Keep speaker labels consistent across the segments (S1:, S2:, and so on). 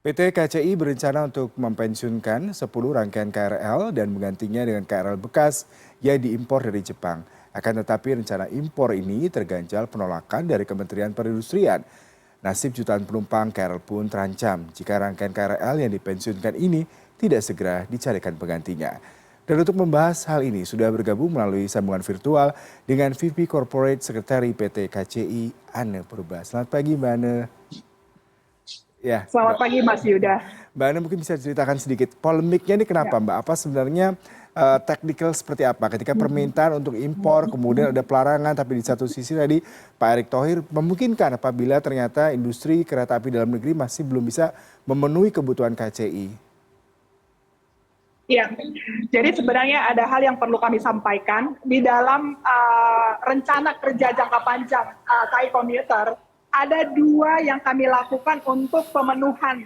S1: PT KCI berencana untuk mempensiunkan 10 rangkaian KRL dan menggantinya dengan KRL bekas yang diimpor dari Jepang. Akan tetapi rencana impor ini terganjal penolakan dari Kementerian Perindustrian. Nasib jutaan penumpang KRL pun terancam jika rangkaian KRL yang dipensiunkan ini tidak segera dicarikan penggantinya. Dan untuk membahas hal ini sudah bergabung melalui sambungan virtual dengan VP Corporate Sekretari PT KCI, Anne Purba. Selamat pagi Mbak Anne. Ya,
S2: Selamat pagi Mas Yuda.
S1: Mbak Ana mungkin bisa ceritakan sedikit polemiknya ini kenapa
S2: Ya.
S1: Mbak? Apa sebenarnya teknikal seperti apa? Ketika permintaan untuk impor kemudian ada pelarangan tapi di satu sisi tadi Pak Erick Thohir memungkinkan apabila ternyata industri kereta api dalam negeri masih belum bisa memenuhi kebutuhan KCI.
S2: Ya, jadi sebenarnya ada hal yang perlu kami sampaikan di dalam rencana kerja jangka panjang KAI Komuter. Ada dua yang kami lakukan untuk pemenuhan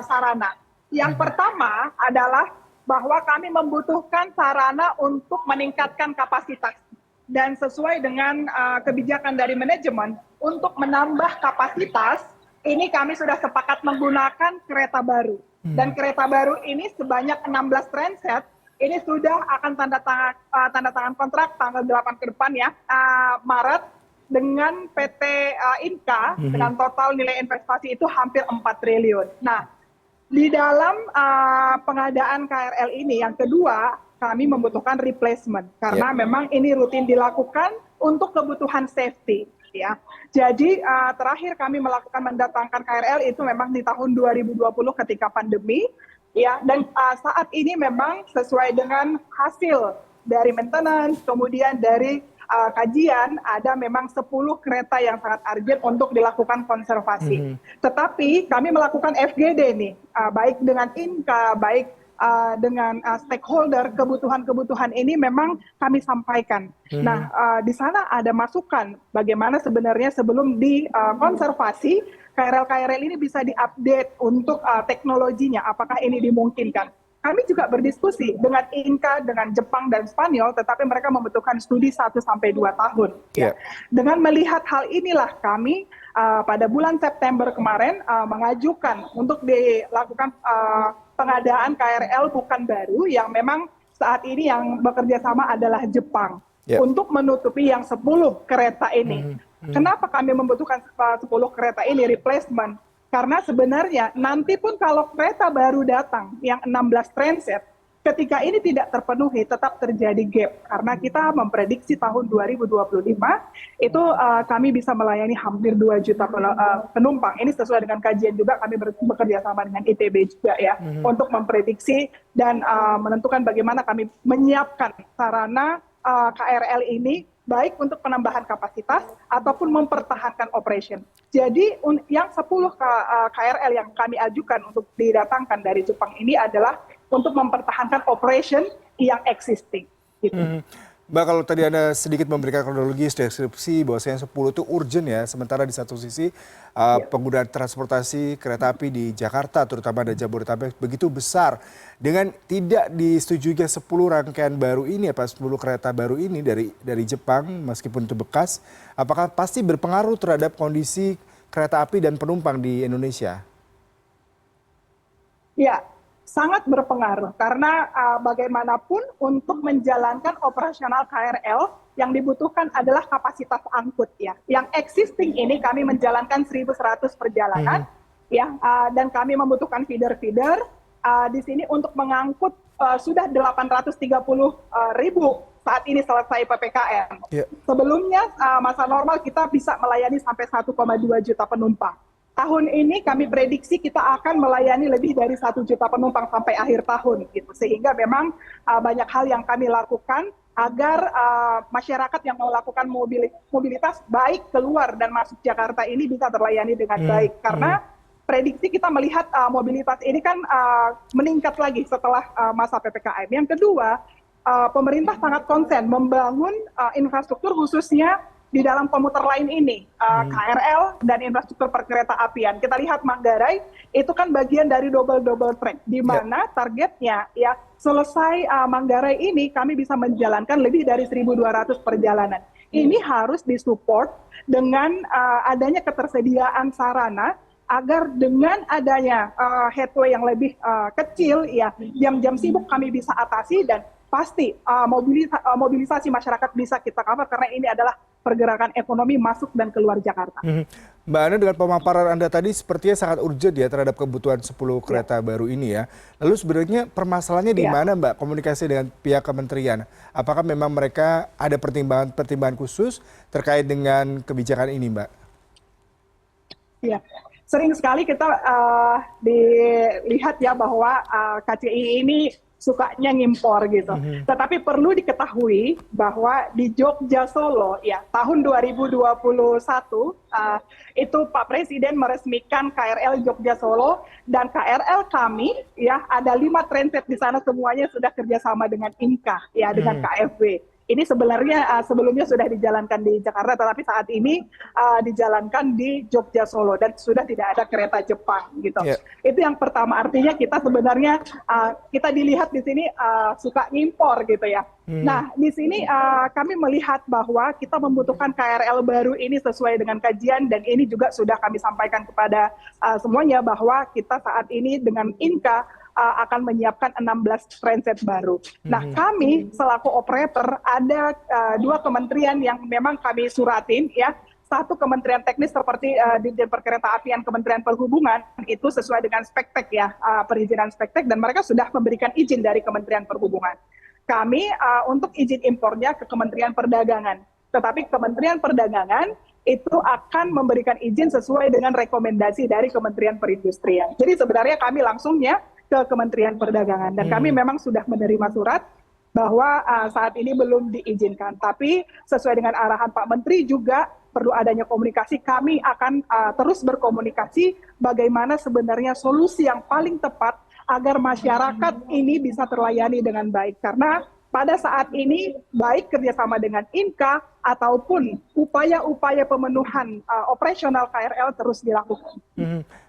S2: sarana. Yang pertama adalah bahwa kami membutuhkan sarana untuk meningkatkan kapasitas. Dan sesuai dengan kebijakan dari manajemen, untuk menambah kapasitas, ini kami sudah sepakat menggunakan kereta baru. Dan kereta baru ini sebanyak 16 transit, ini sudah akan tanda tangan kontrak tanggal 8 ke depan ya, Maret, dengan PT Inka dengan total nilai investasi itu hampir 4 triliun. Nah, di dalam pengadaan KRL ini yang kedua, kami membutuhkan replacement karena memang ini rutin dilakukan untuk kebutuhan safety ya. Jadi terakhir kami melakukan mendatangkan KRL itu memang di tahun 2020 ketika pandemi ya, dan saat ini memang sesuai dengan hasil dari maintenance kemudian dari kajian, ada memang 10 kereta yang sangat urgent untuk dilakukan konservasi. Tetapi kami melakukan FGD nih, baik dengan Inka, baik dengan stakeholder, kebutuhan-kebutuhan ini memang kami sampaikan. Nah, di sana ada masukan bagaimana sebenarnya sebelum dikonservasi, KRL-KRL ini bisa diupdate untuk teknologinya, apakah ini dimungkinkan. Kami juga berdiskusi dengan Inka, dengan Jepang dan Spanyol, tetapi mereka membutuhkan studi 1-2 tahun. Ya. Dengan melihat hal inilah kami pada bulan September kemarin mengajukan untuk dilakukan pengadaan KRL bukan baru yang memang saat ini yang bekerja sama adalah Jepang untuk menutupi yang 10 kereta ini. Kenapa kami membutuhkan 10 kereta ini replacement? Karena sebenarnya nanti pun kalau kereta baru datang yang 16 transit, ketika ini tidak terpenuhi tetap terjadi gap. Karena kita memprediksi tahun 2025 itu kami bisa melayani hampir 2 juta penumpang. Ini sesuai dengan kajian juga, kami bekerja sama dengan ITB juga ya, untuk memprediksi dan menentukan bagaimana kami menyiapkan sarana KRL ini baik untuk penambahan kapasitas ataupun mempertahankan operation. Jadi yang 10 KRL yang kami ajukan untuk didatangkan dari Jepang ini adalah untuk mempertahankan operation yang existing. Gitu.
S1: Mbak, kalau tadi Anda sedikit memberikan kronologis deskripsi bahwasanya 10 itu urgent ya, sementara di satu sisi penggunaan transportasi kereta api di Jakarta terutama dan Jabodetabek begitu besar. Dengan tidak disetujuinya 10 rangkaian baru ini, 10 kereta baru ini dari Jepang meskipun itu bekas, apakah pasti berpengaruh terhadap kondisi kereta api dan penumpang di Indonesia?
S2: Ya, sangat berpengaruh karena bagaimanapun untuk menjalankan operasional KRL yang dibutuhkan adalah kapasitas angkut ya. Yang existing ini kami menjalankan 1.100 perjalanan ya, dan kami membutuhkan feeder-feeder di sini untuk mengangkut sudah 830.000 saat ini selesai PPKM. Sebelumnya masa normal kita bisa melayani sampai 1,2 juta penumpang. Tahun ini kami prediksi kita akan melayani lebih dari 1 juta penumpang sampai akhir tahun, gitu. Sehingga memang banyak hal yang kami lakukan agar masyarakat yang melakukan mobilitas baik keluar dan masuk Jakarta ini bisa terlayani dengan baik. Karena prediksi kita melihat mobilitas ini kan meningkat lagi setelah masa PPKM. Yang kedua, pemerintah sangat konsen membangun infrastruktur khususnya di dalam komuter lain ini, KRL dan infrastruktur perkereta apian. Kita lihat Manggarai itu kan bagian dari double track, di mana targetnya ya selesai Manggarai ini kami bisa menjalankan lebih dari 1.200 perjalanan. Ini harus disupport dengan adanya ketersediaan sarana agar dengan adanya headway yang lebih kecil, ya jam-jam sibuk kami bisa atasi dan pasti mobilisasi masyarakat bisa kita cover karena ini adalah pergerakan ekonomi masuk dan keluar Jakarta.
S1: Mbak Ana, dengan pemaparan Anda tadi sepertinya sangat urgent ya terhadap kebutuhan 10
S2: Ya,
S1: kereta baru ini ya. Lalu sebenarnya permasalahannya di
S2: ya.
S1: mana Mbak komunikasi dengan pihak kementerian? Apakah memang mereka ada pertimbangan-pertimbangan khusus terkait dengan kebijakan ini Mbak?
S2: Ya, sering sekali kita dilihat ya bahwa KCI ini sukanya ngimpor gitu. Tetapi perlu diketahui bahwa di Jogja Solo ya tahun 2021 itu Pak Presiden meresmikan KRL Jogja Solo dan KRL kami ya ada 5 transit di sana semuanya sudah kerjasama dengan Inka ya dengan KFW. Ini sebenarnya sebelumnya sudah dijalankan di Jakarta, tetapi saat ini dijalankan di Jogja Solo dan sudah tidak ada kereta Jepang gitu.
S1: Ya.
S2: Itu yang pertama, artinya kita sebenarnya kita dilihat di sini suka ngimpor gitu ya. Nah di sini kami melihat bahwa kita membutuhkan KRL baru ini sesuai dengan kajian dan ini juga sudah kami sampaikan kepada semuanya bahwa kita saat ini dengan Inka akan menyiapkan 16 transit baru. Nah, kami selaku operator ada 2 kementerian yang memang kami suratin ya. Satu kementerian teknis seperti Dirjen Perkeretaapian Kementerian Perhubungan itu sesuai dengan spektek ya, perizinan spektek dan mereka sudah memberikan izin dari Kementerian Perhubungan. Kami untuk izin impornya ke Kementerian Perdagangan. Tetapi Kementerian Perdagangan itu akan memberikan izin sesuai dengan rekomendasi dari Kementerian Perindustrian. Jadi sebenarnya kami langsungnya ke Kementerian Perdagangan dan kami memang sudah menerima surat bahwa saat ini belum diizinkan. Tapi sesuai dengan arahan Pak Menteri juga perlu adanya komunikasi. Kami akan terus berkomunikasi bagaimana sebenarnya solusi yang paling tepat agar masyarakat ini bisa terlayani dengan baik. Karena pada saat ini baik kerjasama dengan Inka ataupun upaya-upaya pemenuhan operasional KRL terus dilakukan.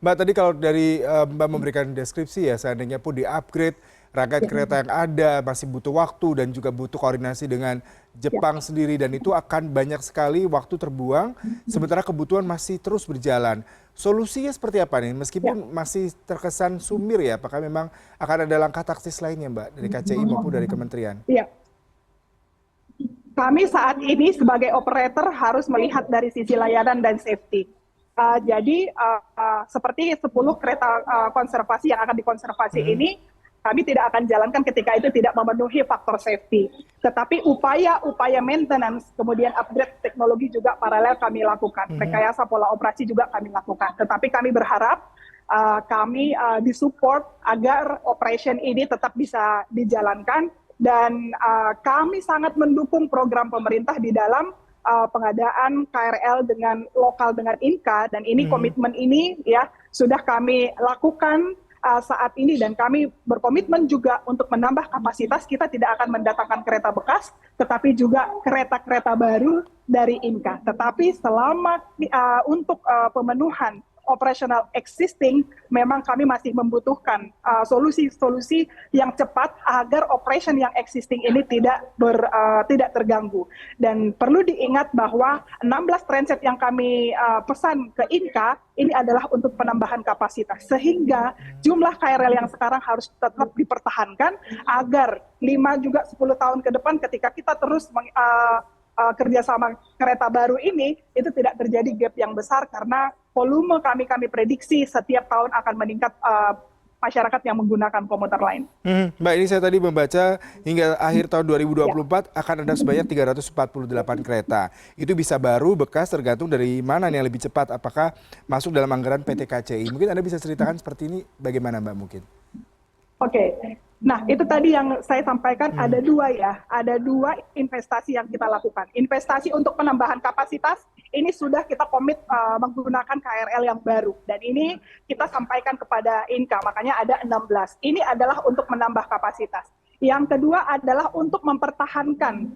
S1: Mbak, tadi kalau dari Mbak memberikan deskripsi ya, seandainya pun di-upgrade rangkaian kereta yang ada masih butuh waktu dan juga butuh koordinasi dengan Jepang sendiri dan itu akan banyak sekali waktu terbuang sementara kebutuhan masih terus berjalan. Solusinya seperti apa nih? Meskipun masih terkesan sumir ya, apakah memang akan ada langkah taktis lainnya Mbak dari KCI maupun dari kementerian?
S2: Iya. Kami saat ini sebagai operator harus melihat dari sisi layanan dan safety. Jadi seperti 10 kereta konservasi yang akan dikonservasi ini, kami tidak akan jalankan ketika itu tidak memenuhi faktor safety. Tetapi upaya-upaya maintenance, kemudian upgrade teknologi juga paralel kami lakukan. Rekayasa pola operasi juga kami lakukan. Tetapi kami berharap kami disupport agar operation ini tetap bisa dijalankan. Dan kami sangat mendukung program pemerintah di dalam pengadaan KRL dengan lokal dengan Inka dan ini komitmen ini ya sudah kami lakukan saat ini dan kami berkomitmen juga untuk menambah kapasitas. Kita tidak akan mendatangkan kereta bekas tetapi juga kereta-kereta baru dari Inka. Tetapi selama untuk pemenuhan operasional existing memang kami masih membutuhkan solusi-solusi yang cepat agar operation yang existing ini tidak terganggu. Dan perlu diingat bahwa 16 transit yang kami pesan ke Inka ini adalah untuk penambahan kapasitas sehingga jumlah KRL yang sekarang harus tetap dipertahankan agar 5 juga 10 tahun ke depan ketika kita terus kerjasama kereta baru ini itu tidak terjadi gap yang besar karena volume kami prediksi setiap tahun akan meningkat masyarakat yang menggunakan komuter lain.
S1: Mbak, ini saya tadi membaca hingga akhir tahun 2024 akan ada sebanyak 348 kereta. Itu bisa baru, bekas, tergantung dari mana yang lebih cepat. Apakah masuk dalam anggaran PT KCI? Mungkin Anda bisa ceritakan seperti ini bagaimana Mbak mungkin?
S2: Oke. Nah, itu tadi yang saya sampaikan ada 2 ya. Ada 2 investasi yang kita lakukan. Investasi untuk penambahan kapasitas, ini sudah kita komit menggunakan KRL yang baru. Dan ini kita sampaikan kepada Inka, makanya ada 16. Ini adalah untuk menambah kapasitas. Yang kedua adalah untuk mempertahankan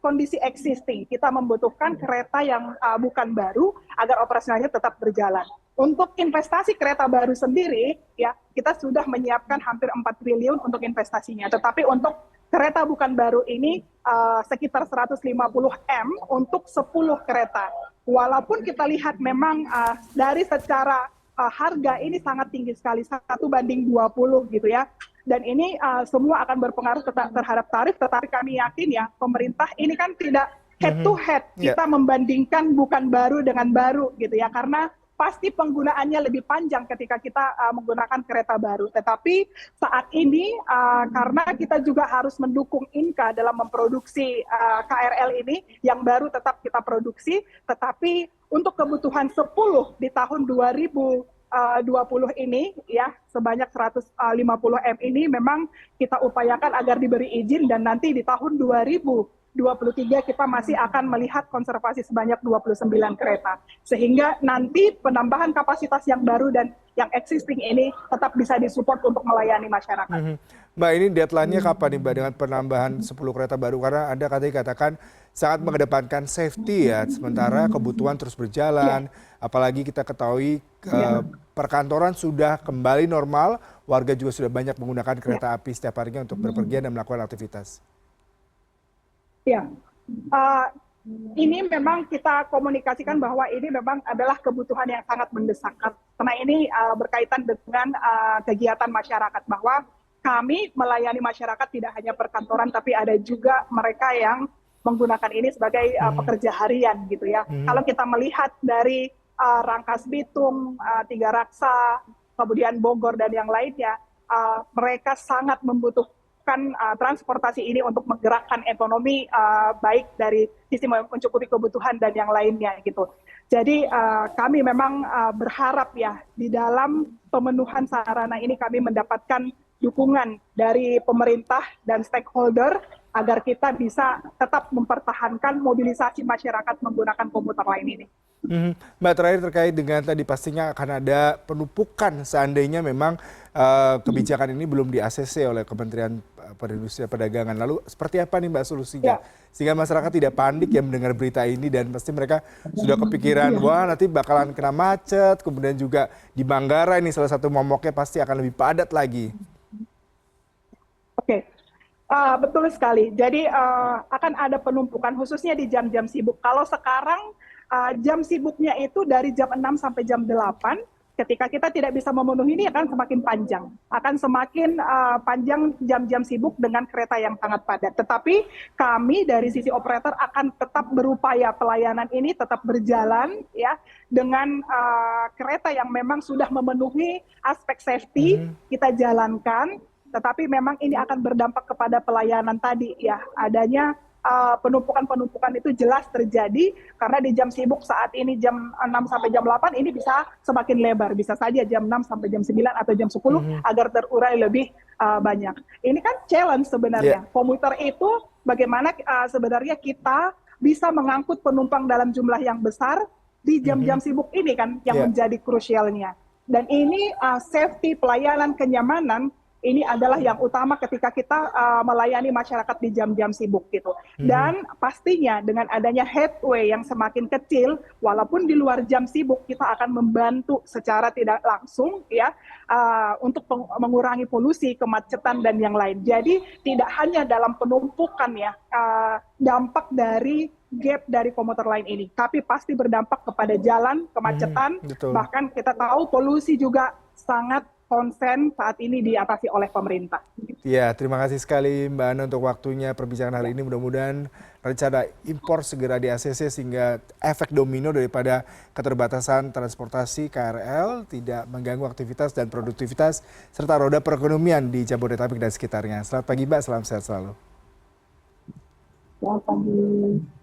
S2: kondisi existing. Kita membutuhkan kereta yang bukan baru agar operasionalnya tetap berjalan. Untuk investasi kereta baru sendiri, ya kita sudah menyiapkan hampir 4 triliun untuk investasinya. Tetapi untuk kereta bukan baru ini sekitar 150 M untuk 10 kereta. walaupun kita lihat memang dari secara harga ini sangat tinggi sekali, 1:20 gitu ya. Dan ini semua akan berpengaruh terhadap tarif, tetapi kami yakin ya pemerintah ini kan tidak head to head, kita membandingkan bukan baru dengan baru gitu ya, karena pasti penggunaannya lebih panjang ketika kita menggunakan kereta baru. Tetapi saat ini karena kita juga harus mendukung Inka dalam memproduksi KRL ini, yang baru tetap kita produksi, tetapi untuk kebutuhan 10 di tahun 2020 ini ya sebanyak 150 M ini memang kita upayakan agar diberi izin, dan nanti di tahun 2023 kita masih akan melihat konservasi sebanyak 29 kereta, sehingga nanti penambahan kapasitas yang baru dan yang existing ini tetap bisa disupport untuk melayani masyarakat.
S1: Mbak, ini deadline-nya kapan nih Mbak dengan penambahan 10 kereta baru? Karena Anda tadi katakan sangat mengedepankan safety ya, sementara kebutuhan terus berjalan, apalagi kita ketahui perkantoran sudah kembali normal, warga juga sudah banyak menggunakan kereta api setiap harinya untuk berpergian dan melakukan aktivitas.
S2: Ya, ini memang kita komunikasikan bahwa ini memang adalah kebutuhan yang sangat mendesak. Karena ini berkaitan dengan kegiatan masyarakat, bahwa kami melayani masyarakat tidak hanya perkantoran, tapi ada juga mereka yang menggunakan ini sebagai pekerja harian gitu ya. Kalau kita melihat dari Rangkas Bitung, Tiga Raksa, kemudian Bogor dan yang lainnya, mereka sangat membutuhkan transportasi ini untuk menggerakkan ekonomi, baik dari sisi mencukupi kebutuhan dan yang lainnya gitu. Jadi kami memang berharap ya di dalam pemenuhan sarana ini kami mendapatkan dukungan dari pemerintah dan stakeholder agar kita bisa tetap mempertahankan mobilisasi masyarakat menggunakan komuter lain ini.
S1: Mbak, terakhir terkait dengan tadi pastinya akan ada penumpukan seandainya memang kebijakan ini belum di-ACC oleh Kementerian Perindustrian Perdagangan. Lalu seperti apa nih Mbak solusinya? Sehingga masyarakat tidak panik ya mendengar berita ini, dan pasti mereka sudah kepikiran, wah nanti bakalan kena macet, kemudian juga di Manggarai ini salah satu momoknya pasti akan lebih padat lagi.
S2: Oke. Betul sekali. Jadi akan ada penumpukan khususnya di jam-jam sibuk. Kalau sekarang jam sibuknya itu dari jam 6 sampai jam 8, ketika kita tidak bisa memenuhi ini akan semakin panjang. Akan semakin panjang jam-jam sibuk dengan kereta yang sangat padat. Tetapi kami dari sisi operator akan tetap berupaya pelayanan ini tetap berjalan ya, dengan kereta yang memang sudah memenuhi aspek safety kita jalankan. Tetapi memang ini akan berdampak kepada pelayanan tadi ya, adanya penumpukan itu jelas terjadi karena di jam sibuk saat ini jam 6 sampai jam 8 ini bisa semakin lebar, bisa saja jam 6 sampai jam 9 atau jam 10 agar terurai lebih banyak. Ini kan challenge sebenarnya. Komuter itu bagaimana sebenarnya kita bisa mengangkut penumpang dalam jumlah yang besar di jam-jam sibuk ini kan yang menjadi krusialnya. Dan ini safety, pelayanan, kenyamanan ini adalah yang utama ketika kita melayani masyarakat di jam-jam sibuk gitu. Dan pastinya dengan adanya headway yang semakin kecil, walaupun di luar jam sibuk kita akan membantu secara tidak langsung ya untuk mengurangi polusi, kemacetan dan yang lain. Jadi tidak hanya dalam penumpukan ya dampak dari gap dari komuter lain ini, tapi pasti berdampak kepada jalan, kemacetan, bahkan kita tahu polusi juga sangat konsen saat ini diatasi oleh pemerintah.
S1: Ya, terima kasih sekali Mbak Ana untuk waktunya perbincangan hari ini. Mudah-mudahan rencana impor segera di-ACC sehingga efek domino daripada keterbatasan transportasi KRL tidak mengganggu aktivitas dan produktivitas serta roda perekonomian di Jabodetabek dan sekitarnya. Selamat pagi Mbak, salam sehat selalu.
S2: Selamat pagi.